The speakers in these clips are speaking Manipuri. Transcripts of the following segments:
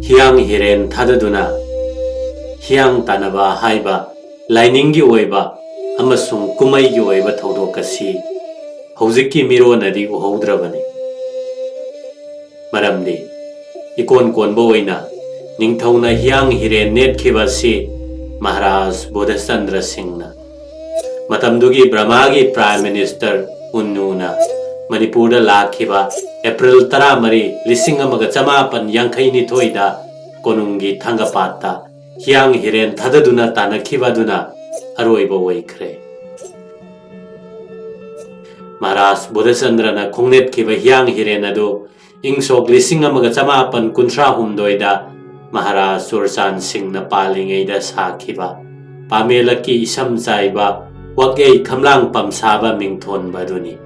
Hiang hiren thadaduna hiang tanaba haiba lainingi oiba amasung kumai gi oiba thodok asi hojikki mironadi uhaudrabani maramdi ikon konbo oina ningthauna hiang hiren net khibasi Maharaj Bodhchandra Singhna matamdugi Brahmagi Prime Minister Unnuna Manipurda lakhiba April 13 1952 da konungi thangapata hiang hiren thadaduna tanakhibaduna aroiba oikhre Maharaj Bodhchandrana khongnet khiba hiang hiren adu ingsok 1953 da Maharaj Sursan Singhna palingeida sakhiba pamelaki isam chaiba wakei khamlang pamsaba mingthon baduni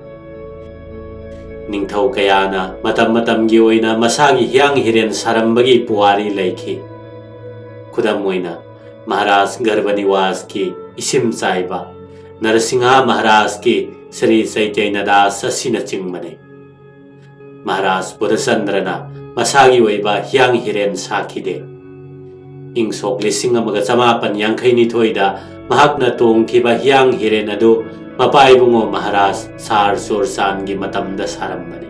Ningthau kayana matam gi oina masagi hiang hiren sarambagi puari laiki khudam oina Maharaj Garbaniwas ki isim chaiba Narasingha Maharaj ki Sri Chaitanya Das asina chingmane Maharaj Bodhchandrana masagi oiba hiang hiren sakhide ingsok 1952 da mahakna tongkhiba hiang hiren adu Mapaibungo Maharaj Sar Sursan gi matamda sarambani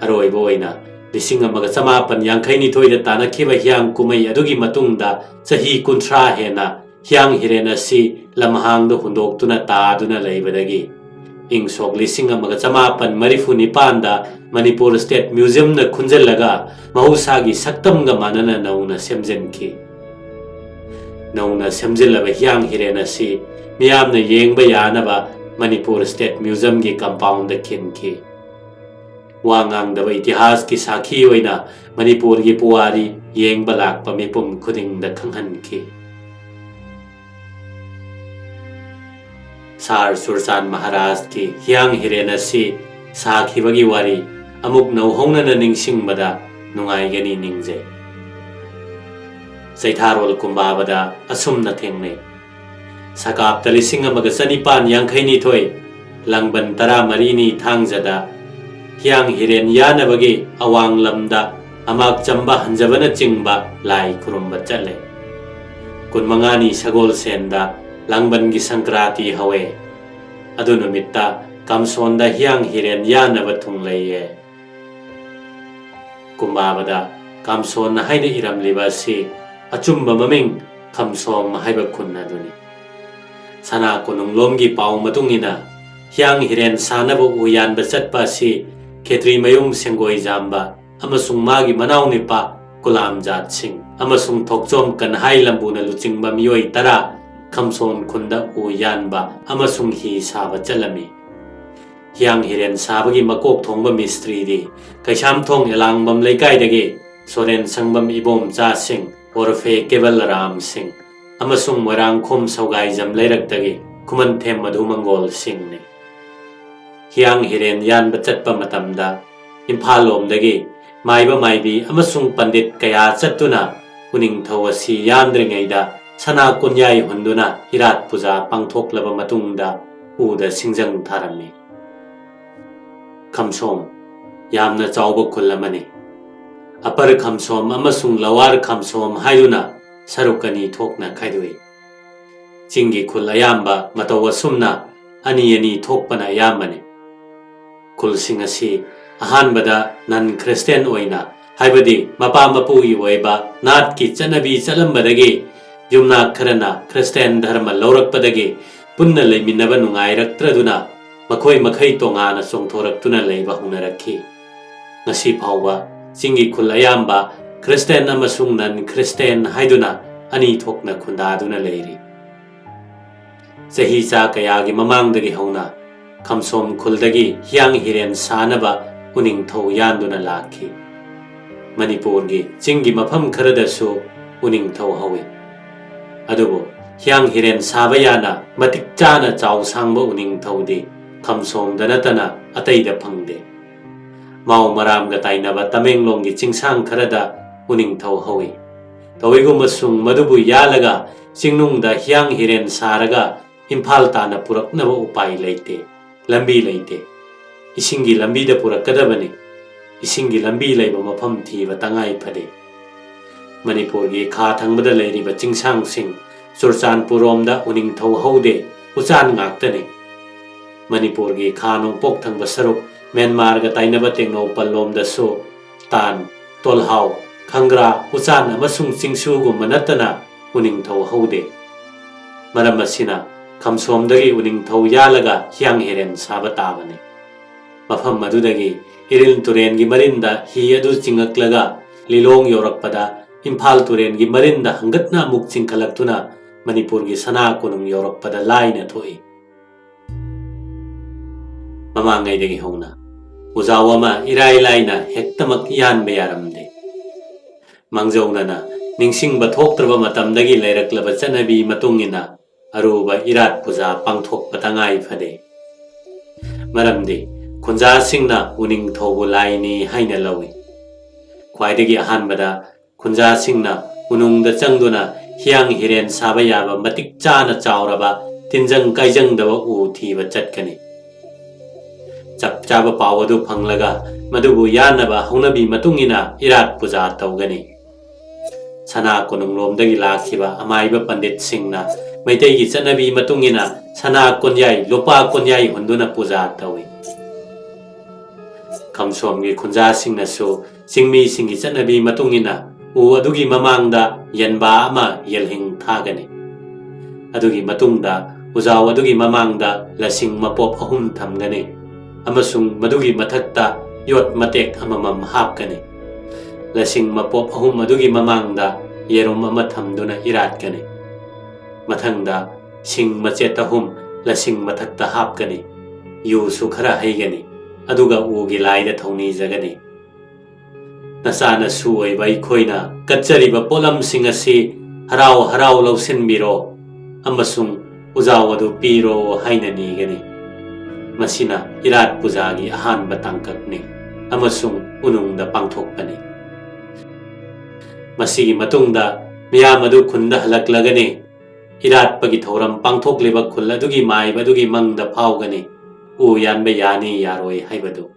aroiba oina 1952 da tanakhiba hiang kumai adugi matungda chahi 30 hena hiang hiren asi lamhangda hundoktuna taaduna leibadagi ingsok 1959 da Manipur State Museum na khunjallaga mahusagi saktamga manana nauna semjenki nauna semjillaba hiang hiren asi miyamna yengba yanaba Manipur State Museum gi compound da kinki wangangdaba itihas ki sakhi oina Manipur gi puari yengba lakpa mipum khuding da khanghanki Sar Sursan Maharaj ki hiang hiren asi sakhibagi wari amuk nauhongnana ningsingbada nungaigani ningje Saitharol kumbabada asumna thengnei Sakap talising magacanipan yang kaini toy langban tara marini thangjada hiang hiren yana bagi awang lamda amak chamba hanjabana chingba lai kurumba chale kun mangani sagol senda langban gi sankrati hawe adu numitta kamsonda hiang hiren yana bathung leye kumbabada kamson haina iram libasi achumba maming kamsom haiba kunna duni Sana kunung lomgi pau matungina hiang hiren sanaba uyanba chatpa si Khetri mayum sengoi jamba amasung magi manaw nipa Kulam Jat Singh amasung thokchom kanhai lambuna luchingba miyoi tara khamson khunda uyanba amasung hi saba chalami hiang hiren sabagi makok thongba mistri di kaisham thong elangbam leikai dagi Soren Sangbam Ibom Cha Singh Orfe Keval Ram Singh amasung Moirang Khom Saugai Jam Leirak-dagi Kuman Them Madhu Mangol Singh ni hiang hiren yan bachatpa matamda Imphal lomdagi maiba maibi amasung pandit kaya chattuna uningthau asi yandringaida sana kunyai hunduna hirat puja pangthoklaba matungda uda singjang tharami khamsom yamna chawba khulamani apar khamsom amasung lawar khamsom haiduna sarukani thokna khaidui chingi khul ayamba matawa sumna ani thokpana ayambani khul singasi ahanbada nan Christian oina haibadi mapa mapugi oiba nat ki chanabi chalambadagi yumna kharana Christian dharma laurakpadagi punna leiminaba nungairakraduna makhoi makhai tongana songthoraktuna leiba hunarakhi ngasi phawba chingi khul ayamba Christian amasung nan Christian haiduna ani thokna khundaduna leiri chahi cha kayagi mamangdagi hauna khamsom khuldagi hiang hiren sanaba uningthau yanduna lakhi Manipur gi chingi mafam kharadasu uningthau hawi adubu hiang hiren sabayana matik chana chaw sangba uningthau di khamsom danatana ataida phangde mau maram ga tainaba Tamenglong gi chingsang kharada uningthau hawi Tawigummasung madubu yalaga singnungda hiang hiren saraga Imphal tana puraknaba upai leite lambi leite isingi lambi da purakadabani isingi lambi leiba mafam thiba tangai phade ꯃꯅꯤꯄꯨꯔꯒꯤ ꯈꯥ ꯊꯪꯕꯗ ꯂꯩꯔꯤꯕ ꯆꯤꯡꯁꯥꯡꯁꯤꯡ ꯆꯨꯔꯆꯥꯟꯄꯨꯔꯔꯣꯝꯗ ꯎꯅꯤꯡꯊꯧ ꯍꯧꯗꯦ, ꯎꯆꯥꯟ ꯉꯥꯛꯇꯅꯤ꯫ ꯃꯅꯤꯄꯨꯔꯒꯤ ꯈꯥ ꯅꯣꯡꯄꯣꯛ ꯊꯪꯕ ꯁꯔꯨꯛ ꯃ꯭ꯌꯥꯟꯃꯥꯔꯒ ꯇꯥꯏꯅꯕ ꯇꯦꯡꯅꯧꯄꯜꯂꯣꯝꯗꯁꯨ ꯇꯥꯟ, ꯇꯣꯜꯍꯥꯎ, ꯈꯪꯒ꯭ꯔꯥ, ꯎꯆꯥꯟ ꯑꯃꯁꯨꯡ ꯆꯤꯡꯁꯨꯒꯨꯝꯕ ꯅꯠꯇꯅ ꯎꯅꯤꯡꯊꯧ ꯍꯧꯗꯦ꯫ ꯃꯔꯝ ꯑꯁꯤꯅ ꯈꯝꯁꯣꯝꯗꯒꯤ ꯎꯅꯤꯡꯊꯧ ꯌꯥꯜꯂꯒ ꯍꯤꯌꯥꯡ ꯍꯤꯔꯦꯟ ꯁꯥꯕ ꯇꯥꯕꯅꯤ꯫ ꯃꯐꯝ ꯑꯗꯨꯗꯒꯤ ꯏꯔꯤꯜ ꯇꯨꯔꯦꯟꯒꯤ ꯃꯔꯤꯟꯗ ꯍꯤ ꯑꯗꯨ ꯆꯤꯡꯉꯛꯂꯒ ꯂꯤꯂꯣꯡ ꯌꯧꯔꯛꯄꯗ ꯏꯝꯐꯥꯜ ꯇꯨꯔꯦꯟꯒꯤ ꯃꯔꯤꯟꯗ ꯍꯪꯒꯠꯅ ꯑꯃꯨꯛ ꯆꯤꯡꯈꯠꯂꯛꯇꯨꯅ ꯃꯅꯤꯄꯨꯔꯒꯤ ꯁꯅꯥ ꯀꯣꯅꯨꯡ ꯌꯧꯔꯛꯄꯗ ꯂꯥꯏꯅ ꯊꯣꯛꯏ꯫ ꯃꯃꯥꯡꯉꯩꯗꯒꯤ ꯍꯧꯅ ꯎꯖꯥꯎ ꯑꯃ ꯏꯔꯥꯏ ꯂꯥꯏꯅ ꯍꯦꯛꯇꯃꯛ ꯌꯥꯟꯕ ꯌꯥꯔꯝꯗꯦ꯫ ꯃꯥꯡꯖꯧꯅꯅ ꯅꯤꯡꯁꯤꯡꯕ ꯊꯣꯛꯇ꯭ꯔꯕ ꯃꯇꯝꯗꯒꯤ ꯂꯩꯔꯛꯂꯕ ꯆꯠꯅꯕꯤ ꯃꯇꯨꯡ ꯏꯟꯅ ꯑꯔꯨꯕ ꯏꯔꯥꯠ ꯄꯨꯖꯥ ꯄꯥꯡꯊꯣꯛꯄ ꯇꯉꯥꯏ ꯐꯗꯦ꯫ ꯃꯔꯝꯗꯤ ꯈꯨꯟꯖꯥꯁꯤꯡꯅ ꯎꯅꯤꯡꯊꯧꯕꯨ ꯂꯥꯏꯅꯤ ꯍꯥꯏꯅ ꯂꯧꯏ꯫ ꯈ꯭ꯋꯥꯏꯗꯒꯤ ꯑꯍꯥꯟꯕꯗ ꯈꯨꯟꯖꯥꯁꯤꯡꯅ ꯎꯅꯨꯡꯗ ꯆꯪꯗꯨꯅ ꯍꯤꯌꯥꯡ ꯍꯤꯔꯦꯟ ꯁꯥꯕ ꯌꯥꯕ ꯃꯇꯤꯛ ꯆꯥꯅ ꯆꯥꯎꯔꯕ ꯇꯤꯟꯖꯪ ꯀꯥꯏꯖꯪꯗꯕ ꯎ ꯊꯤꯕ ꯆꯠꯀꯅꯤ꯫ ꯆꯞ ꯆꯥꯕ ꯄꯥꯎ ꯑꯗꯨ ꯐꯪꯂꯒ ꯃꯗꯨꯕꯨ ꯌꯥꯟꯅꯕ ꯍꯧꯅꯕꯤ ꯃꯇꯨꯡ ꯏꯟꯅ ꯏꯔꯥꯠ ꯄꯨꯖꯥ ꯇꯧꯒꯅꯤ꯫ ꯁꯅꯥ ꯀꯣꯅꯨꯡꯂꯣꯝꯗꯒꯤ ꯂꯥꯛꯈꯤꯕ ꯑꯃꯥꯏꯕ ꯄꯟꯗꯤꯠꯁꯤꯡꯅ ꯃꯩꯇꯩꯒꯤ ꯆꯠꯅꯕꯤ ꯃꯇꯨꯡ ꯏꯟꯅ ꯁꯅꯥ ꯀꯣꯟꯌꯥꯏ, ꯂꯨꯄꯥ ꯀꯣꯟꯌꯥꯏ ꯍꯨꯟꯗꯨꯅ ꯄꯨꯖꯥ ꯇꯧꯏ꯫ ꯈꯝꯁꯣꯝꯒꯤ ꯈꯨꯟꯖꯥꯁꯤꯡꯅꯁꯨ ꯆꯤꯡꯃꯤꯁꯤꯡꯒꯤ ꯆꯠꯅꯕꯤ ꯃꯇꯨꯡ ꯏꯟꯅ ꯎ ꯑꯗꯨꯒꯤ ꯃꯃꯥꯡꯗ ꯌꯦꯟꯕꯥ ꯑꯃ ꯌꯦꯜꯍꯤꯡ ꯊꯥꯒꯅꯤ꯫ ꯑꯗꯨꯒꯤ ꯃꯇꯨꯡꯗ ꯎꯖꯥꯎ ꯑꯗꯨꯒꯤ ꯃꯃꯥꯡꯗ ꯂꯁꯤꯡ ꯃꯄꯣꯞ 3 ꯊꯝꯒꯅꯤ ꯑꯃꯁꯨꯡ ꯃꯗꯨꯒꯤ ꯃꯊꯛꯇ ꯌꯣꯠ ꯃꯇꯦꯛ ꯑꯃꯃꯝ ꯍꯥꯞꯀꯅꯤ꯫ ꯂꯁꯤꯡ ꯃꯄꯣꯞ 3 ꯑꯗꯨꯒꯤ ꯃꯃꯥꯡꯗ ꯌꯦꯔꯨꯝ ꯑꯃ ꯊꯝꯗꯨꯅ ꯏꯔꯥꯠꯀꯅꯤ꯫ ꯃꯊꯪꯗ ꯁꯤꯡ ꯃꯆꯦꯠ 3 ꯂꯁꯤꯡ ꯃꯊꯛꯇ ꯍꯥꯞꯀꯅꯤ꯫ ꯌꯨꯁꯨ ꯈꯔ ꯍꯩꯒꯅꯤ, ꯑꯗꯨꯒ ꯎꯒꯤ ꯂꯥꯏꯗ ꯊꯧꯅꯤꯖꯒꯅꯤ꯫ ꯅꯆꯥꯅꯁꯨ ꯑꯣꯏꯕ ꯑꯩꯈꯣꯏꯅ ꯀꯠꯆꯔꯤꯕ ꯄꯣꯠꯂꯝꯁꯤꯡ ꯑꯁꯤ ꯍꯔꯥꯎ ꯍꯔꯥꯎ ꯂꯧꯁꯤꯟꯕꯤꯔꯣ ꯑꯃꯁꯨꯡ ꯎꯖꯥꯎ ꯑꯗꯨ ꯄꯤꯔꯣ ꯍꯥꯏꯅ ꯅꯤꯒꯅꯤ꯫ ꯃꯁꯤꯅ ꯏꯔꯥꯠ ꯄꯨꯖꯥꯒꯤ ꯑꯍꯥꯟꯕ ꯇꯥꯡꯀꯛꯅꯤ ꯑꯃꯁꯨꯡ ꯎꯅꯨꯡꯗ ꯄꯥꯡꯊꯣꯛꯄꯅꯤ꯫ ꯃꯁꯤꯒꯤ ꯃꯇꯨꯡꯗ ꯃꯤꯌꯥꯝ ꯑꯗꯨ ꯈꯨꯟꯗ ꯍꯜꯂꯛꯂꯒꯅꯤ꯫ ꯏꯔꯥꯠꯄꯒꯤ ꯊꯧꯔꯝ ꯄꯥꯡꯊꯣꯛꯂꯤꯕ ꯈꯨꯜ ꯑꯗꯨꯒꯤ ꯃꯥꯏꯕ ꯑꯗꯨꯒꯤ ꯃꯪꯗ ꯐꯥꯎꯒꯅꯤ ꯎ ꯌꯥꯟꯕ ꯌꯥꯅꯤ ꯌꯥꯔꯣꯏ ꯍꯥꯏꯕꯗꯨ꯫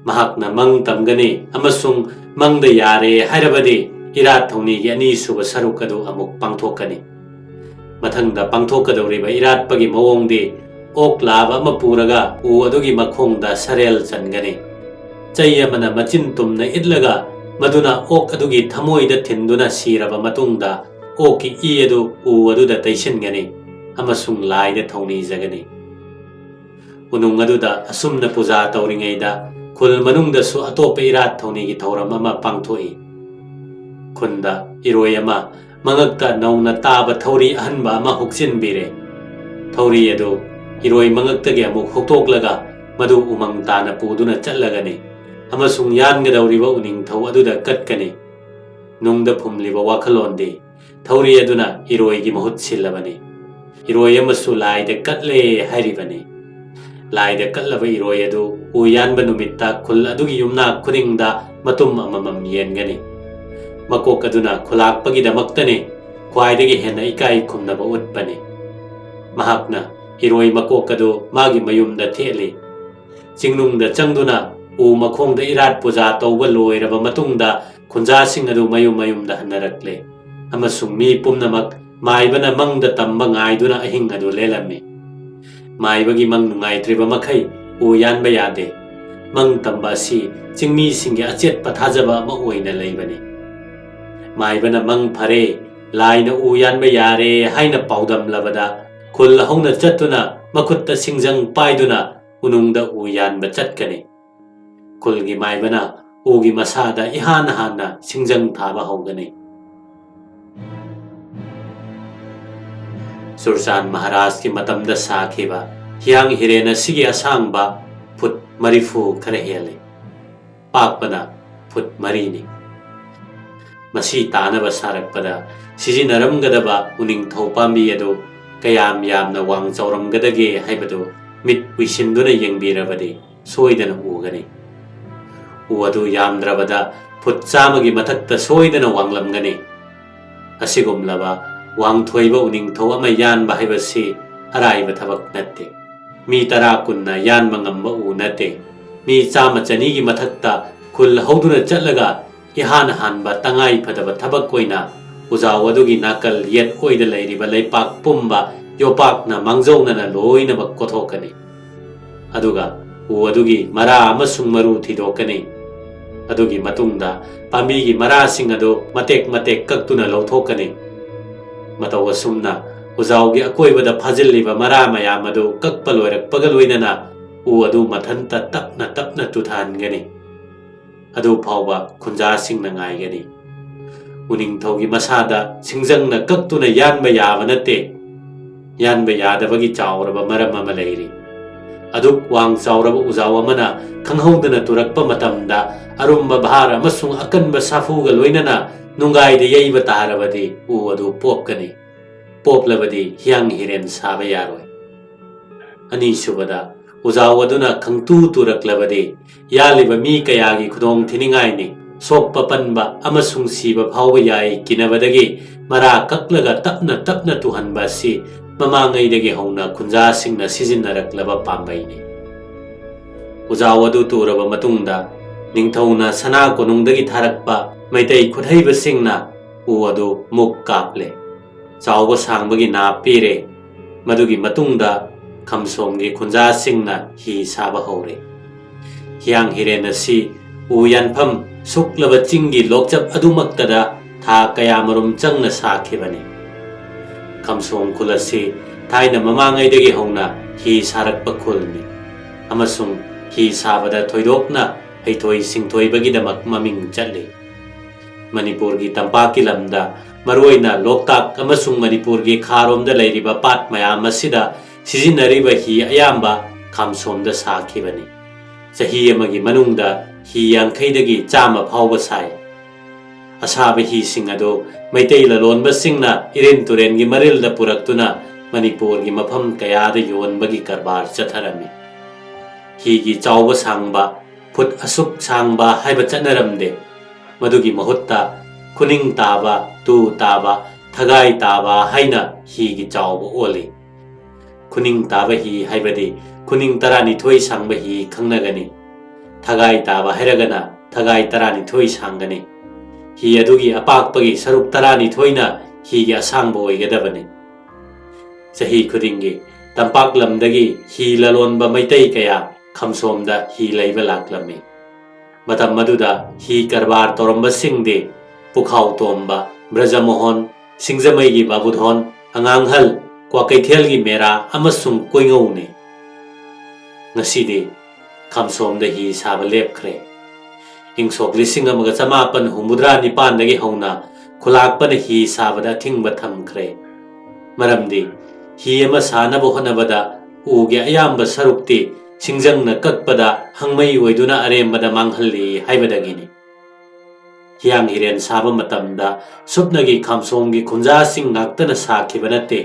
ꯃꯍꯥꯛꯅ ꯃꯪ ꯇꯝꯒꯅꯤ ꯑꯃꯁꯨꯡ ꯃꯪꯗ ꯌꯥꯔꯦ ꯍꯥꯏꯔꯕꯗꯤ ꯏꯔꯥꯠ ꯊꯧꯅꯤꯒꯤ ꯑꯅꯤꯁꯨꯕ ꯁꯔꯨꯛ ꯑꯗꯨ ꯑꯃꯨꯛ ꯄꯥꯡꯊꯣꯛꯀꯅꯤ꯫ ꯃꯊꯪꯗ ꯄꯥꯡꯊꯣꯛꯀꯗꯧꯔꯤꯕ ꯏꯔꯥꯠꯄꯒꯤ ꯃꯑꯣꯡꯗꯤ ꯑꯣꯛ ꯂꯥꯕ ꯑꯃ ꯄꯨꯔꯒ ꯎ ꯑꯗꯨꯒꯤ ꯃꯈꯣꯡꯗ ꯁꯔꯦꯜ ꯆꯟꯒꯅꯤ꯫ ꯆꯩ ꯑꯃꯅ ꯃꯆꯤꯟ ꯇꯨꯝꯅ ꯏꯠꯂꯒ ꯃꯗꯨꯅ ꯑꯣꯛ ꯑꯗꯨꯒꯤ ꯊꯃꯣꯏꯗ ꯊꯤꯟꯗꯨꯅ ꯁꯤꯔꯕ ꯃꯇꯨꯡꯗ ꯑꯣꯛꯀꯤ ꯏ ꯑꯗꯨ ꯎ ꯑꯗꯨꯗ ꯇꯩꯁꯤꯟꯒꯅꯤ ꯑꯃꯁꯨꯡ ꯂꯥꯏꯗ ꯊꯧꯅꯤꯖꯒꯅꯤ꯫ ꯎꯅꯨꯡ ꯑꯗꯨꯗ ꯑꯁꯨꯝꯅ ꯄꯨꯖꯥ ꯇꯧꯔꯤꯉꯩꯗ ꯈꯨꯜ ꯃꯅꯨꯡꯗꯁꯨ ꯑꯇꯣꯞꯄ ꯏꯔꯥꯠ ꯊꯧꯅꯤꯒꯤ ꯊꯧꯔꯝ ꯑꯃ ꯄꯥꯡꯊꯣꯛꯏ꯫ ꯈꯨꯟꯗ ꯏꯔꯣꯏ ꯑꯃ ꯃꯉꯛꯇ ꯅꯧꯅ ꯇꯥꯕ ꯊꯧꯔꯤ ꯑꯍꯟꯕ ꯑꯃ ꯍꯨꯛꯆꯤꯟꯕꯤꯔꯦ꯫ ꯊꯧꯔꯤ ꯑꯗꯨ ꯏꯔꯣꯏ ꯃꯉꯛꯇꯒꯤ ꯑꯃꯨꯛ ꯍꯨꯛꯇꯣꯛꯂꯒ ꯃꯗꯨ ꯎꯃꯪ ꯇꯥꯅ ꯄꯨꯗꯨꯅ ꯆꯠꯂꯒꯅꯤ ꯑꯃꯁꯨꯡ ꯌꯥꯟꯒꯗꯧꯔꯤꯕ ꯎꯅꯤꯡꯊꯧ ꯑꯗꯨꯗ ꯀꯠꯀꯅꯤ꯫ ꯅꯨꯡꯗ ꯐꯨꯝꯂꯤꯕ ꯋꯥꯈꯜꯂꯣꯟꯗꯤ ꯊꯧꯔꯤ ꯑꯗꯨꯅ ꯏꯔꯣꯏꯒꯤ ꯃꯍꯨꯠ ꯁꯤꯜꯂꯕꯅꯤ꯫ ꯏꯔꯣꯏ ꯑꯃꯁꯨ ꯂꯥꯏꯗ ꯀꯠꯂꯦ ꯍꯥꯏꯔꯤꯕꯅꯤ꯫ ꯂꯥꯏꯗ ꯀꯠꯂꯕ ꯏꯔꯣꯏ ꯑꯗꯨ ꯎ ꯌꯥꯟꯕ ꯅꯨꯃꯤꯠꯇ ꯈꯨꯜ ꯑꯗꯨꯒꯤ ꯌꯨꯝꯅꯥꯛ ꯈꯨꯗꯤꯡꯗ ꯃꯇꯨꯝ ꯑꯃꯃꯝ ꯌꯦꯟꯒꯅꯤ꯫ ꯃꯀꯣꯛ ꯑꯗꯨꯅ ꯈꯨꯂꯥꯛꯄꯒꯤꯗꯃꯛꯇꯅꯤ ꯈ꯭ꯋꯥꯏꯗꯒꯤ ꯍꯦꯟꯅ ꯏꯀꯥꯏ ꯈꯨꯝꯅꯕ ꯎꯠꯄꯅꯤ꯫ ꯃꯍꯥꯛꯅ ꯏꯔꯣꯏ ꯃꯀꯣꯛ ꯑꯗꯨ ꯃꯥꯒꯤ ꯃꯌꯨꯝꯗ ꯊꯦꯠꯂꯤ꯫ ꯆꯤꯡꯅꯨꯡꯗ ꯆꯪꯗꯨꯅ ꯎ ꯃꯈꯣꯡꯗ ꯏꯔꯥꯠ ꯄꯨꯖꯥ ꯇꯧꯕ ꯂꯣꯏꯔꯕ ꯃꯇꯨꯡꯗ ꯈꯨꯟꯖꯥꯁꯤꯡ ꯑꯗꯨ ꯃꯌꯨꯝ ꯃꯌꯨꯝꯗ ꯍꯟꯅꯔꯛꯂꯦ ꯑꯃꯁꯨꯡ ꯃꯤ ꯄꯨꯝꯅꯃꯛ ꯃꯥꯏꯕꯅ ꯃꯪꯗ ꯇꯝꯕ ꯉꯥꯏꯗꯨꯅ ꯑꯍꯤꯡ ꯑꯗꯨ ꯂꯦꯜꯂꯝꯃꯤ꯫ ꯃꯥꯏꯕꯒꯤ ꯃꯪ ꯅꯨꯡꯉꯥꯏꯇ꯭ꯔꯤꯕ ꯃꯈꯩ ꯎ ꯌꯥꯟꯕ ꯌꯥꯗꯦ꯫ ꯃꯪ ꯇꯝꯕ ꯑꯁꯤ ꯆꯤꯡꯃꯤꯁꯤꯡꯒꯤ ꯑꯆꯦꯠꯄ ꯊꯥꯖꯕ ꯑꯃ ꯑꯣꯏꯅ ꯂꯩꯕꯅꯤ꯫ ꯃꯥꯏꯕꯅ ꯃꯪ ꯐꯔꯦ, ꯂꯥꯏꯅ ꯎ ꯌꯥꯟꯕ ꯌꯥꯔꯦ ꯍꯥꯏꯅ ꯄꯥꯎꯗꯝꯂꯕꯗ ꯈꯨꯜ ꯍꯧꯅ ꯆꯠꯇꯨꯅ ꯃꯈꯨꯠꯇ ꯁꯤꯡꯖꯪ ꯄꯥꯏꯗꯨꯅ ꯎꯅꯨꯡꯗ ꯎ ꯌꯥꯟꯕ ꯆꯠꯀꯅꯤ꯫ ꯈꯨꯜꯒꯤ ꯃꯥꯏꯕꯅ ꯎꯒꯤ ꯃꯁꯥꯗ ꯏꯍꯥꯟ ꯍꯥꯟꯅ ꯁꯤꯡꯖꯪ ꯊꯥꯕ ꯍꯧꯒꯅꯤ꯫ ꯆꯨꯔꯆꯥꯟ ꯃꯍꯥꯔꯥꯖꯀꯤ ꯃꯇꯝꯗ ꯁꯥꯈꯤꯕ ꯍꯤꯌꯥꯡ ꯍꯤꯔꯦꯟ ꯑꯁꯤꯒꯤ ꯑꯁꯥꯡꯕ ꯐꯨꯠ 40 ꯈꯔ ꯍꯦꯜꯂꯤ, ꯄꯥꯛꯄꯅ ꯐꯨꯠ 4ꯅꯤ꯫ ꯃꯁꯤ ꯇꯥꯅꯕ ꯁꯥꯔꯛꯄꯗ ꯁꯤꯖꯤꯟꯅꯔꯝꯒꯗꯕ ꯎꯅꯤꯡꯊꯧ ꯄꯥꯝꯕꯤ ꯑꯗꯨ ꯀꯌꯥꯝ ꯌꯥꯝꯅ ꯋꯥꯡ ꯆꯥꯎꯔꯝꯒꯗꯒꯦ ꯍꯥꯏꯕꯗꯨ ꯃꯤꯠ ꯎꯏꯁꯤꯟꯗꯨꯅ ꯌꯦꯡꯕꯤꯔꯕꯗꯤ ꯁꯣꯏꯗꯅ ꯎꯒꯅꯤ꯫ ꯎ ꯑꯗꯨ ꯌꯥꯝꯗ꯭ꯔꯕꯗ ꯐꯨꯠ 100ꯒꯤ ꯃꯊꯛꯇ ꯁꯣꯏꯗꯅ ꯋꯥꯡꯂꯝꯒꯅꯤ꯫ ꯑꯁꯤꯒꯨꯝꯂꯕ ꯋꯥꯡꯊꯣꯏꯕ ꯎꯅꯤꯡꯊꯧ ꯑꯃ ꯌꯥꯟꯕ ꯍꯥꯏꯕꯁꯤ ꯑꯔꯥꯏꯕ ꯊꯕꯛ ꯅꯠꯇꯦ꯫ ꯃꯤ 10-20ꯅ ꯌꯥꯟꯕ ꯉꯝꯕ ꯎ ꯅꯠꯇꯦ꯫ ꯃꯤ 100-200ꯒꯤ ꯃꯊꯛꯇ ꯈꯨꯜ ꯍꯧꯗꯨꯅ ꯆꯠꯂꯒ ihan hanba tangai phadaba thabak koina ujau adugi nakal yet oida leiriba leipak pumba yopak na mangjongna na loina ba kothokani aduga u adugi mara amasung maru thidokani adugi matungda pambi gi mara sing adu matek matek kaktuna lawthokani mataw asumna ujau gi akoibada phajilliba mara mayam adu kakpaloirak pagaloinana u adu mathanta tapna tuthangani adu phawba khunja singna ngaigani uning thogi masada singjangna kaktuna yanba yaba nate yanba yadabagi chawraba maram ama leiri aduk wang chawraba ujau amana khanghaudana turakpa matamda arumba bhar amasung akanba safuga loinana nungai de yeiba tarabadi u adu popkani poplabadi hyang hiren saba yaroi ani subada ujau aduna khangtu turaklabadi yaliba mi kayagi khudong thiningai ni sokpa panba amasung siba phawba yai kinabadagi mara kaklaga tapna tuhanba si mamangai dagi hongna khunja singna sijinnaraklaba pambaini ujau adu turaba matungda ningthauna sana konungdagi tharakpa maitai khuthaiba singna u adu muk kaple chawba sangbagi na pire madugi matungda khamsomgi khunja singna hi saba hore hyang hiren asi u yanpham suklaba chingi lokchap adumaktada tha kayamarum changna sakhibani khamsom khulasi thaina mamangai dagi hongna hi sarakpa khulni amasung hi sabada thoidokna heithoi singthoi bagi damak maming chatli manipur gi tampaki lamda maroina loktak amasung manipur gi kharomda leiriba pat mayam asida sijinnariba hi ayamba khamsomda sakhibani sahi amagi manungda hi yankhaidagi chama phawba sai asaba hi singado maitei lalonba singna iren turen gi marilda puraktuna manipur gi mafam kayada yonbagi karbar chatharami hi gi chawba sangba phut asuk sangba haiba chanaramde madugi mahutta kuning taba tu taba thagai taba haina hi gi chawba oli kuning taba hi haibadi kuning tarani thoi sangba hi khangnagani thagai taba hairagana thagai tarani thoi sangani hi adugi apakpagi saruk tarani thoina hi gi asangba oigadabani sahi khudingi tampak lamdagi hi lalonba maitai kaya khamsomda hi leiba laklami matam maduda hi karbar toramba singde pukhau tomba brajamohon singjamai gi babudhon anganghal kwakaithel gi mera amasung koingaune ngasidi khamsomda hi saba lepkhre ingsok lising amaga chamapan humudra nipan dagi hongna khulakpana hi sabada thingba thamkhre maramdi hi ama sanaba honabada uge ayamba sarukti singjangna kakpada hangmai oiduna arembada manghalli haibadagini hyang hiren saba matamda supnagi khamsomgi khunja sing ngaktana sakhiba nate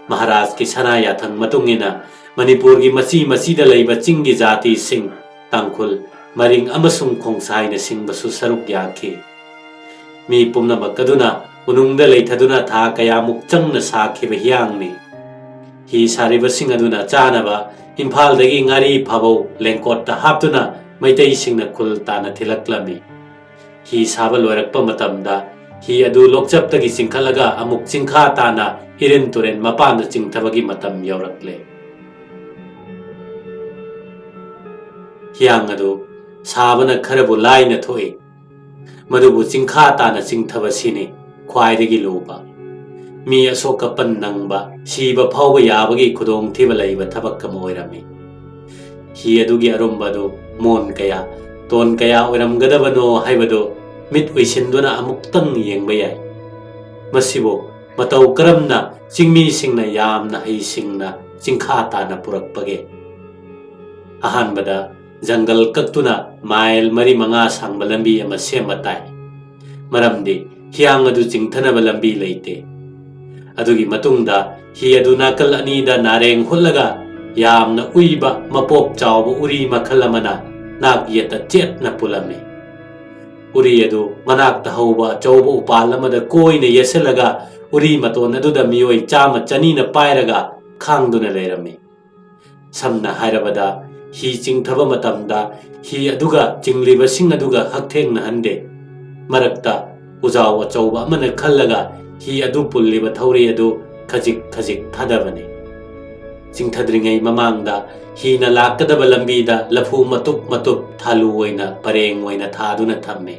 maharaj ki sana yathang matungina manipur gi machi da leiba chingi jati sing tangkhul maring amasung khongsai na singbasu saruk yakhi mi pumna makaduna unungda leithaduna tha kaya muk changna sakhiba hyangni hi sariba sing aduna chanaba imphal dagi ngari phabo lengkot ta haptuna maitai singna khul tana thilaklami hi saba loirakpa matamda hi adu lokchap tagi singkhalaga amuk chingkha tana hiren turen mapan da chingthabagi matam yaurakle hyang adu sabana kharabu laina thoi madubu chingkha tana chingthabasini khwaidagi luba mi asoka pannangba siba phawba yabagi khudong thiba leiba thabak kam oirami hi adugi arumbadu mon kaya ton kaya oiramgadabano haibado mit uisinduna amuktang yengba yai masibo matau karamna chingmi singna yamna hei singna chingkha tana purakpage ahanbada jungle kaktuna mile mari manga sangba lambi ama sematai maramdi hyang adu chingthanaba lambi leite adugi matungda hi adu nakal ani da nareng hullaga yamna uiba mapop chawba uri makhalamana nak yeta chetna pulame uri adu manak ta hauba chawba upalamada koina yeselaga uri maton aduda mioi chama chanina pairaga khangduna leirame samna hairabada hi chingthaba matamda hi aduga chingliba sing aduga hakthengna hande Marakta ujau achauba amana khallaga hi adu pulliba thauri adu khajik khajik thadabani. Chingthadringai mamangda hi na lakadaba lambida lafu matup matup thalu oina pareng oina thaduna thamme.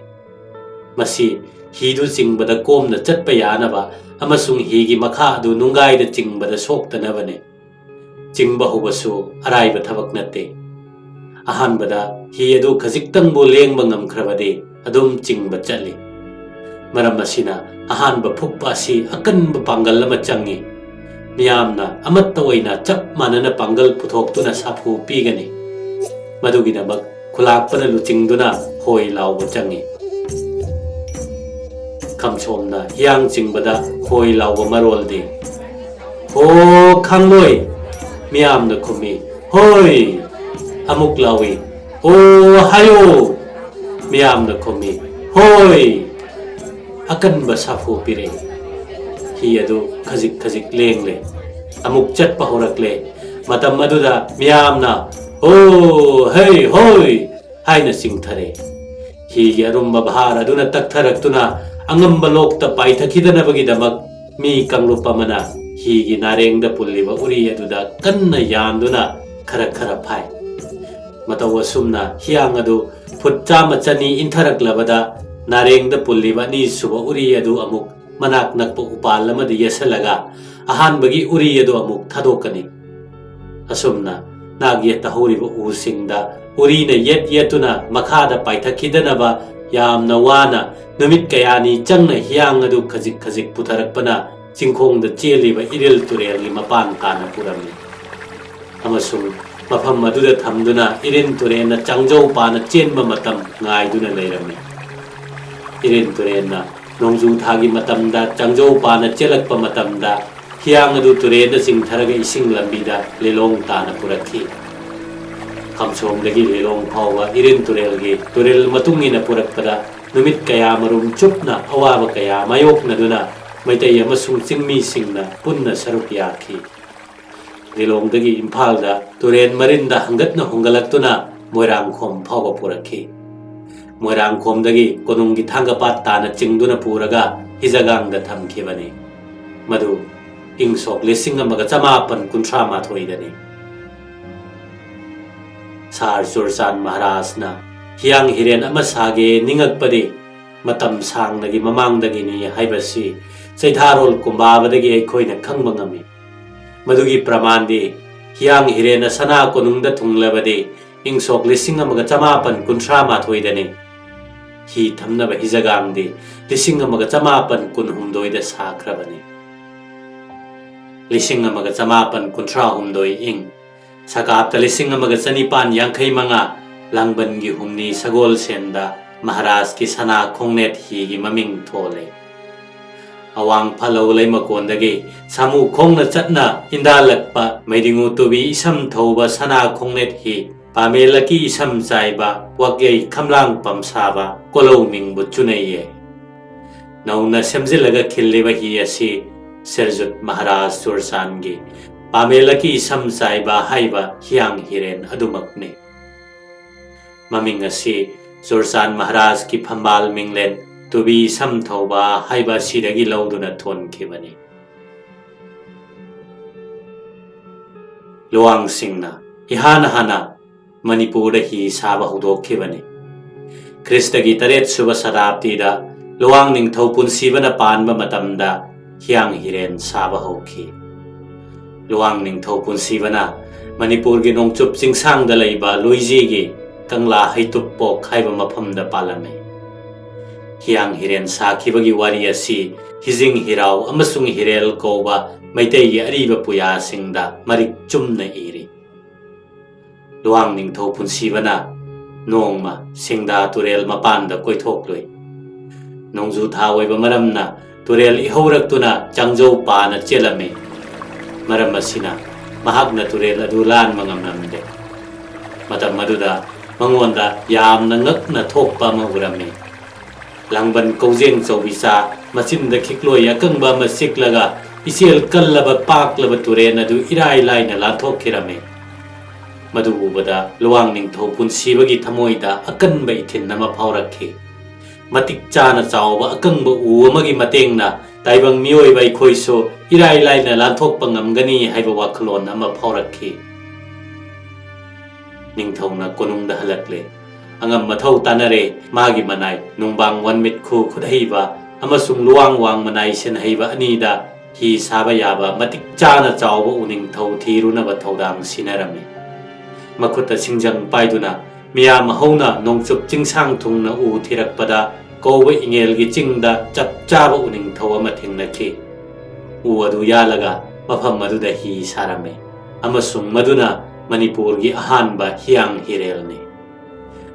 Masi hi du chingbada komna chatpa yanaba amasung hi gi makha adu nungai da chingbada soktanabane. Chingba hubasu araiba thabak natte. Ahanbada hi adu khajiktang bo lengba ngamkhrabade adum chingba chatli. Maram asina ahanba phukpa asi akanba pangal lama changi. Miyamna amatta oina chap manana pangal puthoktuna sapu pigani. Maduginamak khulakpana luchingduna hoi lauba changi. Kamchomna hiyang chingbada hoi lauba maroldi. Ho khangloi. Miyamna khumi hoi. Amuk lawi. O hayo. Miyamna khumi hoi. Akanba sapu pire. Hi adu khajik khajik lengle. Amuk chatpa horakle. Matam maduda miyamna oh hey hoi haina singthare. Hi gi arumba bahar aduna taktharaktuna angamba lokta paithakidanabagi damak mi kanglupamana hi gi narengda pulliba uri aduda kanna yanduna khara khara phai. Matawa sumna hiyang adu phutcha machani intharaklabada narengda pulliba ni suba uri adu amuk manak nakpa upal amadi yasalaga ahanbagi uri adu amuk thadokani. Asumna nagyeta horiba usingda urina yet yetuna makhada paithakidanaba yamna wana numit kayani changna hiyang adu khajik khajik putharakpana chingkhongda cheliba iril turelgi mapan kana purami. Amasung mafam maduda thamduna irin turena changjau pana chenba matam ngaiduna leirami. Irin turena nongju thagi matamda changjau pana chelakpa matamda hiyang adu turena singtharaga ising lambida lelong tana purakhi. Kamchomdagi lelong phawa irin turelgi turel matungina purakpada numit kaya marum chupna awaba kaya mayokna duna maitai amasung chingmi singna punna saruk yakhi. Lelongdagi Imphalda turen marinda hangatna hongalaktuna Moirangkhom phawa purakhi. Moirangkhomdagi konunggi thangapat tana chingduna puraga hijagangda thamkhibani. Madu ingsok 1938 dani. Sar Sursan Maharajna hiyang hiren amasage ningakpadi matam sangnagi mamangdagini haibasi chaitharol kumbabadagi aikhoina khangba ngami. Madugi pramandi hiyang hirena sana konungda thunglabadi ingsok 1938 dani. Hi thamnaba hijagangdi 1938 da sakhrabani. 1938 ing Sakapta 1995 langbangi humni sagol senda Maharaj ki sana khongnet hi gi maming thole. Awang phalo leimakondagi samu khongna chatna indalakpa maidingu tubi isam thoba sana khongnet hi pamelaki isam chaiba wakyai khamlang pamsaba kolo mingbu chunaiye. Nauna semjilaga khilliba hi asi Serjut Maharaj Sursangi pamelaki isam chaiba haiba hiyang hiren adumakne. Maming asi Sursan Maharaj ki phambal minglen tubi isam thoba haiba sidagi lauduna thonkibani. Luang Singna ihana hana Manipura hi saba hudokkibani. Kristagi taret suba sadaptida Luang Ningthau punsibana panba matamda hiyang hiren saba hokhi. Luang Ningthau punsibana Manipurgi nongchup chingsangda leiba Loijigi Kangla Haitupok haiba maphamda palame. Hiyang hiren sakhibagi wari asi hijing hirau amasung hirel koba maitegi ariba puya singda marik chumna iri. Luang Ningthau punsibana nongma singda turel mapanda koithokloi. Nongju tha oiba maramna turel ihauраktuna changjau pana chelame. Maram asina mahakna turel adu lan mangamnamde. Matam maduda mangonda yamna ngakna thokpa mahurame. Langban kaujeng chawbisa machinda khikloi akangba masiklaga isel kallaba paklaba turen adu irai laina lathokirame. Madu ubada Luang Ningthau punsibagi thamoida akanba ithin nama phaurakhi. matik chana chawba akangba u amagi matengna taibang miyoi bai khoiso irai laina lanthok pangamgani haiba wakhlon ama phaurakhi ningthongna konungda halakle angam mathau tanare magi manai nungbang wanmit khu khudhaiba amasung luang wang manai sen haiba anida hi saba yaba matik chana chawba uning thau thiruna ba thodang sinarami makuta singjang paiduna miyam hauna nongchup chingsang thungna u thirakpada kowe ingelgi chingda chap chaba uning thau ama thingnakhi u adu yalaga mafam maduda hi sarame amasung maduna Manipurgi ahanba hiyang hirelni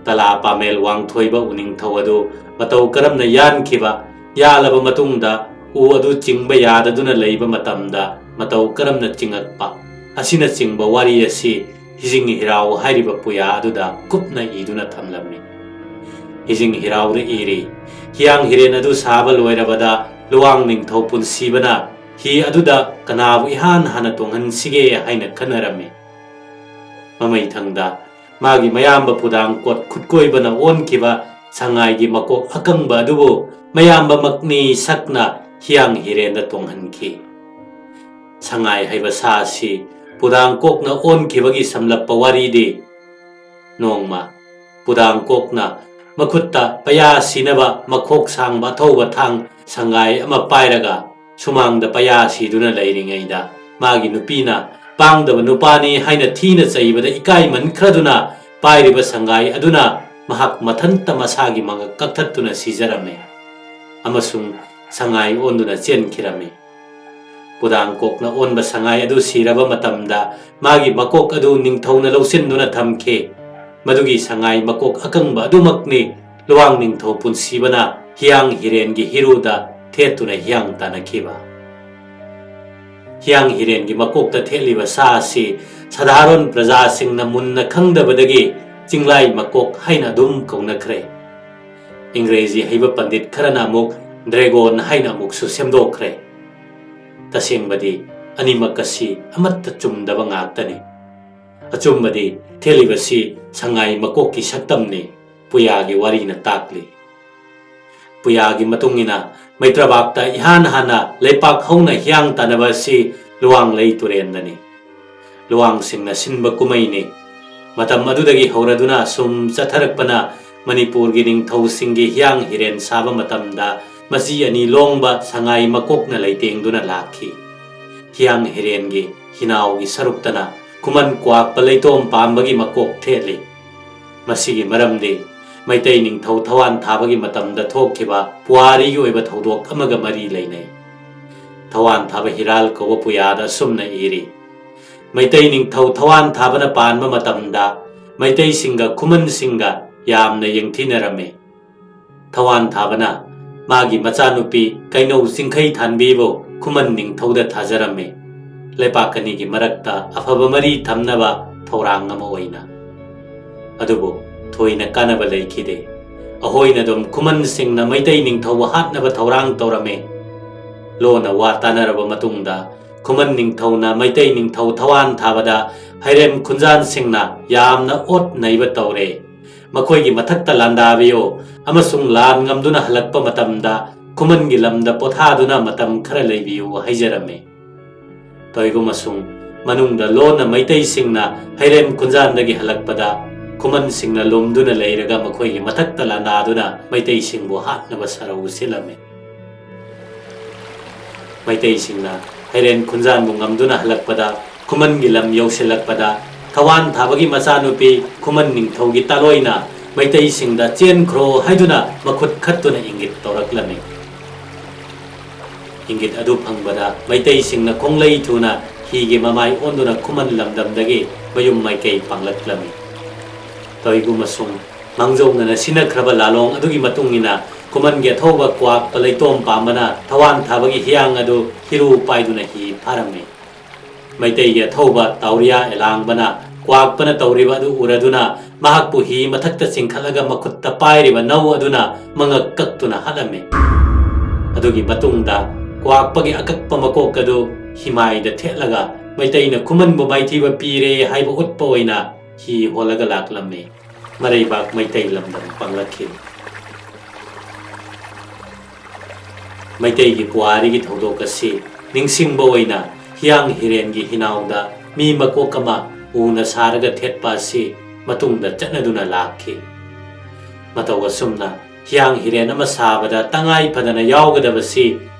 tala pamel wang thoiba uning thau adu matau karamna yan khiba yalaba matungda u adu chingba yadaduna leiba matamda matau karamna chingakpa asina chingba wari asi hijing hirau hairiba puya aduda kupna iduna thamlamni hijing hirau re iri hiyang hiren adu saba loirabada luwang ning thau punsibana hi aduda kanabu ihan hana tonghan sige haina khanarami mamai thangda magi mayamba pudang kot khutkoibana onkiba sangai gi makok akangba adubu mayamba makni sakna hiyang hirenda tonghanki sangai haiba sasi pudang kokna onkibagi samlappa waridi nongma pudang kokna makutta paya sinaba makhok sangba thauba thang sangai ama pairaga sumangda paya siduna leiringaida magi nupina pangdaba nupani haina thina chaibada ikai man khraduna pairiba sangai aduna mahak mathanta masagi manga kakthatuna sijarame amasung sangai onduna chenkhirame pudang kokna onba sangai adu siraba matamda magi makok adu ningthauna lousinduna thamke madugi sangai makok akangba adumakni luwang ningthau punsibana hiyang hirengi hiruda thetuna hiyang tanakhiba hiyang hirengi makokta theliba saasi sadharon praja singna munna khangdabadagi jinglai makok haina dum kaunakre इंग्रेजी हईब पंडित खरना मुक ड्रैगन हाइना मुकसु सेमदोखरे तसेंबदी अनिमकसी अमत्त चुमदब ngaktani अचुमबदी थेलिबसी संगाई मकोकी सक्तमनी पुयागी वारीना ताकली पुयागी मतुंगिना मैत्रबाक्ता इहान हाना लेपाक हौना हियांग तनबसी लुवांग लई तुरेंदनी लुवांग सिंगना सिनबा कुमैनी मतम अदुदगी हौरदुना सुम चथरकपना मणिपुर की निंगथौ सिंगी हियांग हिरेन साबा मतमदा मसी अनि लोंगबा संगाई मकोकना लैतेंगदुना लाखी हियांग हिरेन गी हिनाव गी सरुक्तना कुमन क्वाक पलैतोम पांबगी मकोक थेली मसीगी मरमदे मैतै निंगथौ थवान थाबगी मतमदा थोखिबा पुवारी गी ओइबा थौदोक अमगा मरी लैनै थवान थाबा हिराल कौबा पुयादा सुमना इरी मैतै निंगथौ थवान थाबना पानबा मतमदा मैतै सिंगा कुमन सिंगा यामना यंगथिनरमे थवान थाबना मागी मचानुपी कैनौ सिंखै थानबीबो खुमन निंगथौदा थाजरमे लेपाकनी की मरक्ता अफब मरी थमनबा थौरांग अमा ओइना अदुबो थोइना कानबा लैखिदे अहोइना दुम खुमन सिंगना मैतै निंगथौ हातनबा थौरांग तौरमे लोना वा तानरबा मतुंगदा खुमन निंगथौना मैतै निंगथौ थवान थाबदा हैरेम खुंजान सिंगना यामना ओट नैबा तौरे मखोइगी मथक्ता लांदाबियो अमसुंग लान ngamduna halakpa matamda kuman gi lamda pothaduna matam khara leibiyo haijarame toigu masung manungda lona maitai singna hairem kunjandagi halakpada kuman singna lomduna leiraga makhoigi mathakta landaduna maitai singbu hatnaba sarau silame maitai singna hairem kunjanbu ngamduna halakpada kuman gi lam yausilakpada थवान थाबगी मचानुपी खुमन निंगथौगी तालोइना Meitei सिंगदा chain ख्रो हाइदुना मखुत खत्तुना इंगित तौरक्लमे इंगित अदु फंगबदा मैतै सिंगना खोंगलै थुना हिगे ममाई ओंदुना खुमन लमदमदगी मयुम माइकै पांगलक्लमे तोइगु मसुंग मांगजौना सिनख्रबा लालोंग अदुगी मतुंगिना खुमन गे थौबा क्वाक पलैतोम पामना थवान थाबगी हियांग अदु हिरु पाइदुना हि फारमे मैतै गे थौबा ताउरिया एलांगबना क्वाकपना तौरिबा अदु उरदुना महाकपु हि मथक्ता चिंखलगा मखुत्ता पाइरिबा नौ अदुना मंगक कक्तुना हलमे अदुगी मतुंगदा क्वाकपगी अकक्पा मकोक अदु हिमाइदा थेलगा मैतैना खुमनबु माइथिबा पीरे हाइबा उत्पा ओइना हि होलगा लाक्लमे मरैबाक मैतै लमदम पंगलखि ꯃꯩꯇꯩꯒꯤ ꯄꯨꯋꯥꯔꯤꯒꯤ ꯊꯧꯗꯣꯛ ꯑꯁꯤ ꯅꯤꯡꯁꯤꯡꯕ ꯑꯣꯏꯅ ꯍꯤꯌꯥꯡ ꯍꯤꯔꯦꯟꯒꯤ ꯍꯤꯅꯥꯎꯗ ꯃꯤ ꯃꯀꯣꯛ ꯑꯃ ꯎꯅ ꯁꯥꯔꯒ ꯊꯦꯠꯄ ꯑꯁꯤ ꯃꯇꯨꯡꯗ ꯆꯠꯅꯗꯨꯅ ꯂꯥꯛꯈꯤ꯫ ꯃꯇꯧ ꯑꯁꯨꯝꯅ ꯍꯤꯌꯥꯡ ꯍꯤꯔꯦꯟ ꯑꯃ ꯁꯥꯕꯗ ꯇꯉꯥꯏ ꯐꯗꯅ ꯌꯥꯎꯒꯗꯕꯁꯤ